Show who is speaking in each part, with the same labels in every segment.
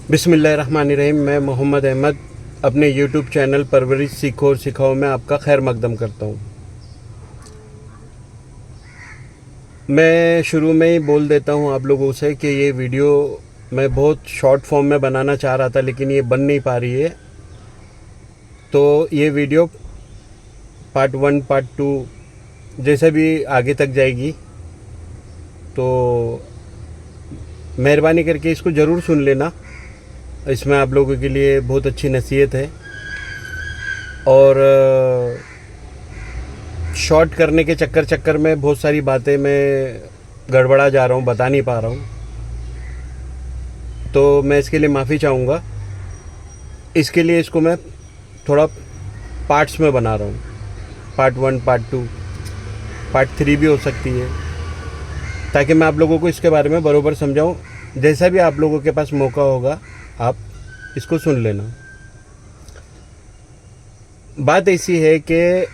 Speaker 1: बिस्मिल्लाहिर्रहमानिर्रहीम। मैं मोहम्मद अहमद अपने यूट्यूब चैनल परवरिश सीखो और सिखाओ में आपका खैर मकदम करता हूँ। मैं शुरू में ही बोल देता हूँ आप लोगों से कि ये वीडियो मैं बहुत शॉर्ट फॉर्म में बनाना चाह रहा था, लेकिन ये बन नहीं पा रही है। तो ये वीडियो पार्ट 1 पार्ट 2 जैसे भी आगे तक जाएगी, तो मेहरबानी करके इसको ज़रूर सुन लेना। इसमें आप लोगों के लिए बहुत अच्छी नसीहत है। और शॉर्ट करने के चक्कर में बहुत सारी बातें मैं गड़बड़ा जा रहा हूँ, बता नहीं पा रहा हूँ, तो मैं इसके लिए माफ़ी चाहूँगा। इसके लिए इसको मैं थोड़ा पार्ट्स में बना रहा हूँ। पार्ट 1 पार्ट 2 पार्ट 3 भी हो सकती है, ताकि मैं आप लोगों को इसके बारे में बरोबर समझाऊँ। जैसा भी आप लोगों के पास मौका होगा आप इसको सुन लेना। बात ऐसी है कि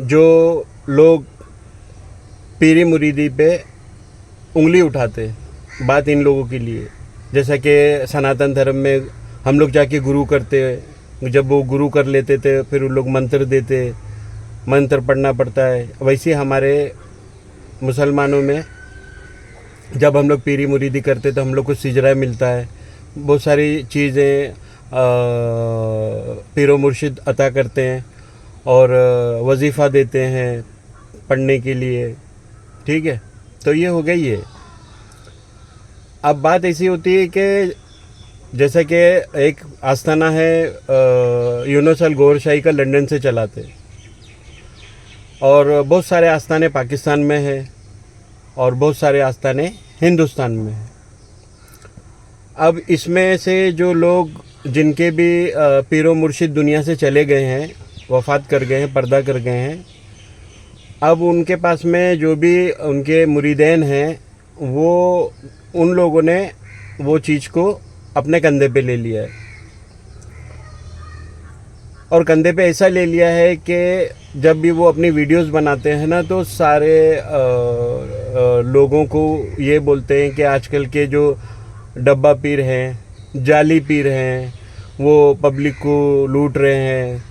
Speaker 1: जो लोग पीरी मुरीदी पे उंगली उठाते, बात इन लोगों के लिए। जैसा कि सनातन धर्म में हम लोग जाके गुरु करते, जब वो गुरु कर लेते थे फिर उन लोग मंत्र देते, मंत्र पढ़ना पड़ता है। वैसे हमारे मुसलमानों में जब हम लोग पीरी मुरीदी करते तो हम लोग को सिजरा मिलता है, बहुत सारी चीज़ें पीरो मुर्शिद अता करते हैं और वजीफ़ा देते हैं पढ़ने के लिए। ठीक है, तो ये हो गई है। अब बात ऐसी होती है कि जैसे कि एक आस्थाना है यूनुस अल गौहर शाही का, लंदन से चलाते, और बहुत सारे आस्थाने पाकिस्तान में हैं और बहुत सारे आस्थाने हिंदुस्तान में हैं। अब इसमें से जो लोग जिनके भी पीरो मुर्शिद दुनिया से चले गए हैं, वफ़ात कर गए हैं, पर्दा कर गए हैं, अब उनके पास में जो भी उनके मुरीदैन हैं, वो उन लोगों ने वो चीज़ को अपने कंधे पे ले लिया है। और कंधे पे ऐसा ले लिया है कि जब भी वो अपनी वीडियोस बनाते हैं ना, तो सारे लोगों को ये बोलते हैं कि आजकल के जो डब्बा पीर हैं, जाली पीर हैं, वो पब्लिक को लूट रहे हैं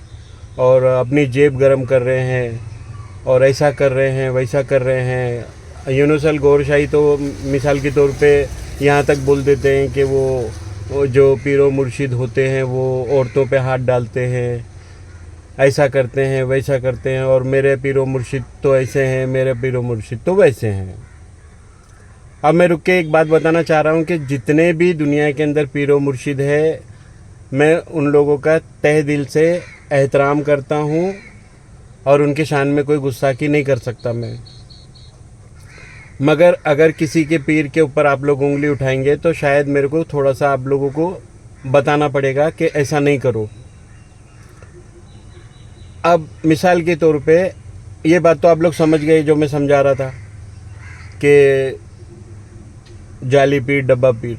Speaker 1: और अपनी जेब गरम कर रहे हैं और ऐसा कर रहे हैं, वैसा कर रहे हैं। यूनुस अल गौहर शाही तो मिसाल के तौर पे यहाँ तक बोल देते हैं कि वो जो पीरो मुर्शिद होते हैं वो औरतों पे हाथ डालते हैं, ऐसा करते हैं, वैसा करते हैं, और मेरे पीरो मुर्शिद तो ऐसे हैं, मेरे पीरो मुर्शिद तो वैसे हैं। अब मैं रुक के एक बात बताना चाह रहा हूँ कि जितने भी दुनिया के अंदर पीरो मुर्शिद है, मैं उन लोगों का तहे दिल से एहतराम करता हूँ और उनके शान में कोई गुस्ताखी नहीं कर सकता मैं। मगर अगर किसी के पीर के ऊपर आप लोग उंगली उठाएंगे तो शायद मेरे को थोड़ा सा आप लोगों को बताना पड़ेगा कि ऐसा नहीं करो। अब मिसाल के तौर पे ये बात तो आप लोग समझ गए जो मैं समझा रहा था कि जाली पीर, डब्बा पीर।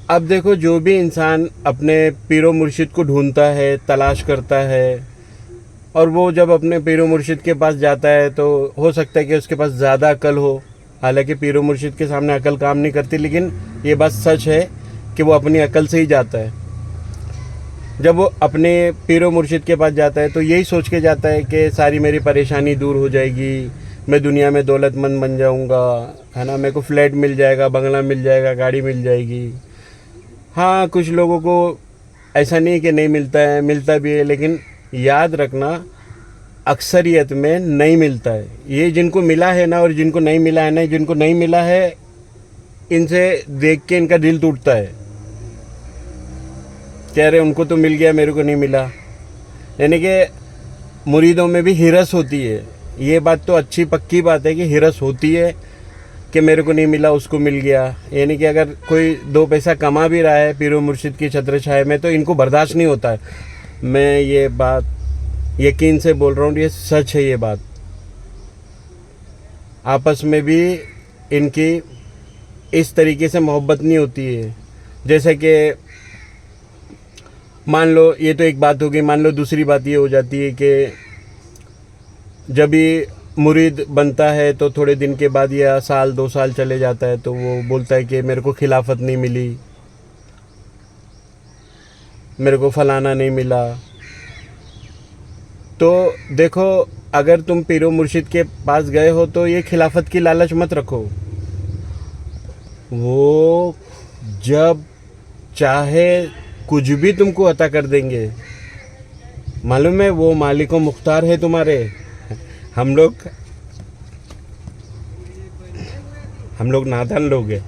Speaker 1: अब देखो, जो भी इंसान अपने पीरो मुर्शिद को ढूंढता है, तलाश करता है, और वो जब अपने पीरो मुर्शिद के पास जाता है तो हो सकता है कि उसके पास ज़्यादा अकल हो। हालांकि पीरो मुर्शिद के सामने अकल काम नहीं करती, लेकिन ये बात सच है कि वो अपनी अकल से ही जाता है। जब वो अपने पीरो मुर्शिद के पास जाता है तो यही सोच के जाता है कि सारी मेरी परेशानी दूर हो जाएगी, मैं दुनिया में दौलतमंद बन जाऊंगा, है ना, मेरे को फ्लैट मिल जाएगा, बंगला मिल जाएगा, गाड़ी मिल जाएगी। हाँ, कुछ लोगों को ऐसा नहीं कि नहीं मिलता है, मिलता भी है, लेकिन याद रखना अक्सरियत में नहीं मिलता है। ये जिनको मिला है ना, और जिनको नहीं मिला है ना, जिनको नहीं मिला है, इनसे देख के इनका दिल टूटता है, कह रहे उनको तो मिल गया, मेरे को नहीं मिला। यानी कि मुरीदों में भी हिरस होती है। ये बात तो अच्छी पक्की बात है कि हिरस होती है कि मेरे को नहीं मिला, उसको मिल गया। यानी कि अगर कोई 2 पैसा कमा भी रहा है पीरो मुर्शिद की छत्र छाया में, तो इनको बर्दाश्त नहीं होता है। मैं ये बात यकीन से बोल रहा हूँ, ये सच है। ये बात आपस में भी इनकी इस तरीके से मोहब्बत नहीं होती है। जैसे कि मान लो, ये तो एक बात होगी, मान लो दूसरी बात ये हो जाती है कि जब भी मुरीद बनता है तो थोड़े दिन के बाद या साल 2 साल चले जाता है तो वो बोलता है कि मेरे को खिलाफत नहीं मिली, मेरे को फलाना नहीं मिला। तो देखो, अगर तुम पीरो मुर्शिद के पास गए हो तो ये खिलाफत की लालच मत रखो। वो जब चाहे कुछ भी तुमको अता कर देंगे। मालूम है, वो मालिको मुख्तार है तुम्हारे। हम लोग नादान लोग हैं।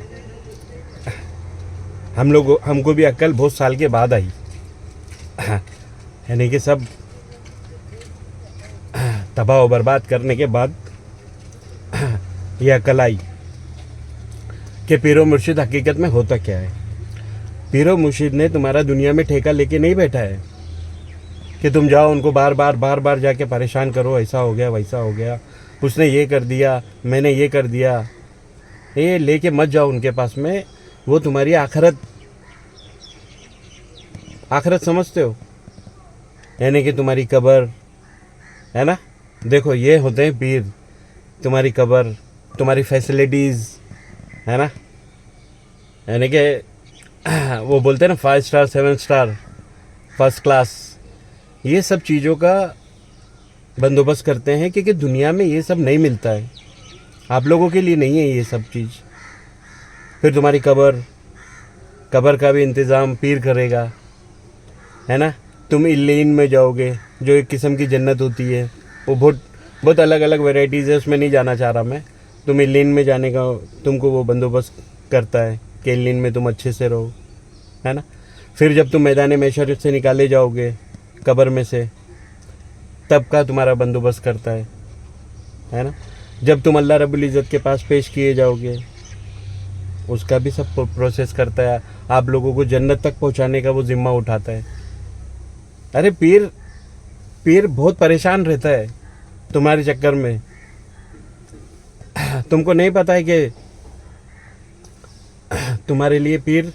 Speaker 1: हमको भी अक्ल बहुत साल के बाद आई, यानी कि सब तबाह और बर्बाद करने के बाद यह अक्ल आई कि पीरो मुर्शिद हकीकत में होता क्या है। पीरो मुर्शिद ने तुम्हारा दुनिया में ठेका लेके नहीं बैठा है कि तुम जाओ उनको बार बार जाके परेशान करो, ऐसा हो गया वैसा हो गया, उसने ये कर दिया, मैंने ये कर दिया। ये लेके मत जाओ उनके पास में। वो तुम्हारी आखिरत समझते हो, यानी कि तुम्हारी कब्र है ना। देखो, ये होते हैं पीर। तुम्हारी कब्र, तुम्हारी फैसिलिटीज़ है ना, यानी कि वो बोलते हैं ना 5 स्टार 7 स्टार फर्स्ट क्लास, ये सब चीज़ों का बंदोबस्त करते हैं क्योंकि दुनिया में ये सब नहीं मिलता है। आप लोगों के लिए नहीं है ये सब चीज़। फिर तुम्हारी कब्र का भी इंतज़ाम पीर करेगा, है ना। तुम इल्लीन में जाओगे, जो एक किस्म की जन्नत होती है। वो बहुत अलग अलग वैरायटीज़ है, उसमें नहीं जाना चाह रहा मैं। तुम इल्लीन में जाने का तुमको वो बंदोबस्त करता है कि इल्लीन में तुम अच्छे से रहो, है ना। फिर जब तुम मैदान महशर से निकाले जाओगे कब्र में से, तब का तुम्हारा बंदोबस्त करता है ना। जब तुम अल्लाह रब्बुल इज़्ज़त के पास पेश किए जाओगे, उसका भी सब प्रोसेस करता है। आप लोगों को जन्नत तक पहुंचाने का वो जिम्मा उठाता है। अरे पीर बहुत परेशान रहता है तुम्हारे चक्कर में। तुमको नहीं पता है कि तुम्हारे लिए पीर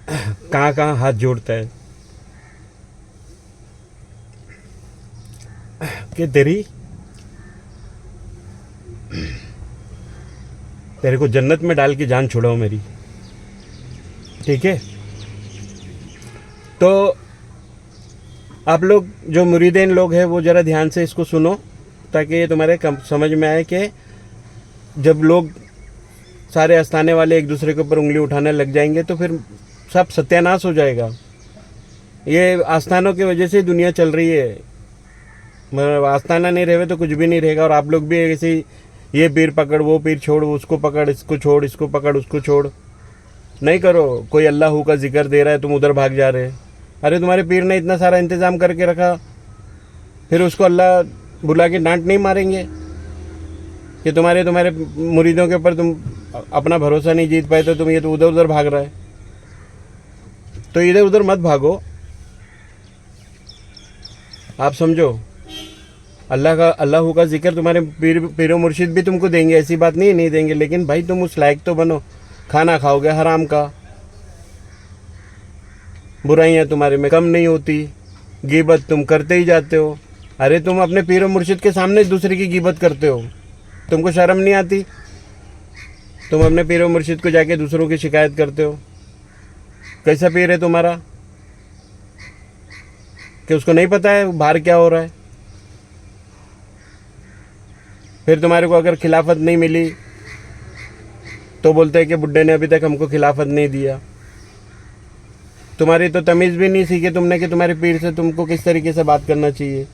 Speaker 1: कहाँ कहाँ हाथ जोड़ता है कि तेरे को जन्नत में डाल के जान छुड़ाओ मेरी, ठीक है। तो आप लोग जो मुरीदेन लोग हैं वो ज़रा ध्यान से इसको सुनो, ताकि ये तुम्हारे समझ में आए कि जब लोग सारे आस्थाने वाले एक दूसरे के ऊपर उंगली उठाने लग जाएंगे तो फिर सब सत्यानाश हो जाएगा। ये आस्थानों की वजह से दुनिया चल रही है। मतलब आस्थाना नहीं रहे तो कुछ भी नहीं रहेगा। और आप लोग भी ऐसे ये पीर पकड़, वो पीर छोड़, उसको पकड़, इसको छोड़, इसको पकड़, उसको छोड़ नहीं करो। कोई अल्लाह का जिक्र दे रहा है, तुम उधर भाग जा रहे। अरे तुम्हारे पीर ने इतना सारा इंतज़ाम करके रखा, फिर उसको अल्लाह बुला के डांट नहीं मारेंगे कि तुम्हारे मुरीदों के ऊपर तुम अपना भरोसा नहीं जीत पाए, तो तुम ये तो उधर उधर भाग रहा है। तो इधर उधर मत भागो, आप समझो। अल्लाह का जिक्र तुम्हारे पीरो मुर्शिद भी तुमको देंगे, ऐसी बात नहीं देंगे, लेकिन भाई तुम उस लायक तो बनो। खाना खाओगे हराम का, बुराइयां तुम्हारे में कम नहीं होती, गीबत तुम करते ही जाते हो। अरे तुम अपने पीरो मुर्शिद के सामने दूसरे की गीबत करते हो, तुमको शर्म नहीं आती? तुम अपने पीरो मुर्शिद को जाके दूसरों की शिकायत करते हो। कैसा पीर है तुम्हारा कि उसको नहीं पता है बाहर क्या हो रहा है? फिर तुम्हारे को अगर खिलाफत नहीं मिली तो बोलते हैं कि बुड्ढे ने अभी तक हमको खिलाफत नहीं दिया। तुम्हारी तो तमीज़ भी नहीं सीखी तुमने कि तुम्हारे पीर से तुमको किस तरीके से बात करना चाहिए।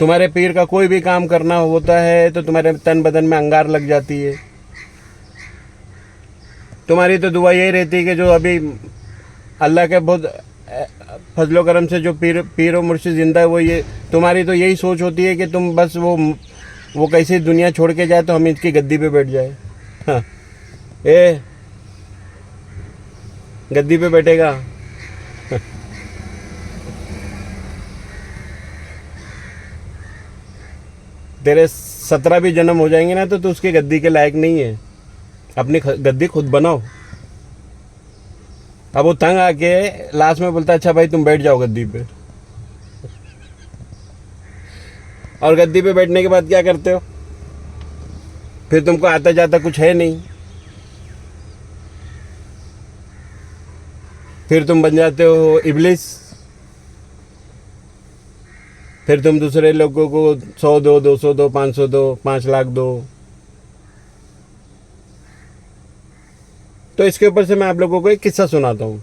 Speaker 1: तुम्हारे पीर का कोई भी काम करना होता है तो तुम्हारे तन बदन में अंगार लग जाती है। तुम्हारी तो दुआ यही रहती है कि जो अभी अल्लाह के बहुत फजलो करम से जो पीर और मुर्शिद जिंदा है, वो ये तुम्हारी तो यही सोच होती है कि तुम बस वो कैसे दुनिया छोड़ के जाए तो हम इसकी गद्दी पे बैठ जाए। हाँ, गद्दी पे बैठेगा। तेरे 17 भी जन्म हो जाएंगे ना तो तू उसके गद्दी के लायक नहीं है। अपनी गद्दी खुद बनाओ। अब वो तंग आके लास्ट में बोलता अच्छा भाई तुम बैठ जाओ गद्दी पे। और गद्दी पे बैठने के बाद क्या करते हो? फिर तुमको आता जाता कुछ है नहीं, फिर तुम बन जाते हो इब्लिस, फिर तुम दूसरे लोगों को 100 दो, 200 दो, 500 दो, 5 लाख दो। तो इसके ऊपर से मैं आप लोगों को एक किस्सा सुनाता हूँ।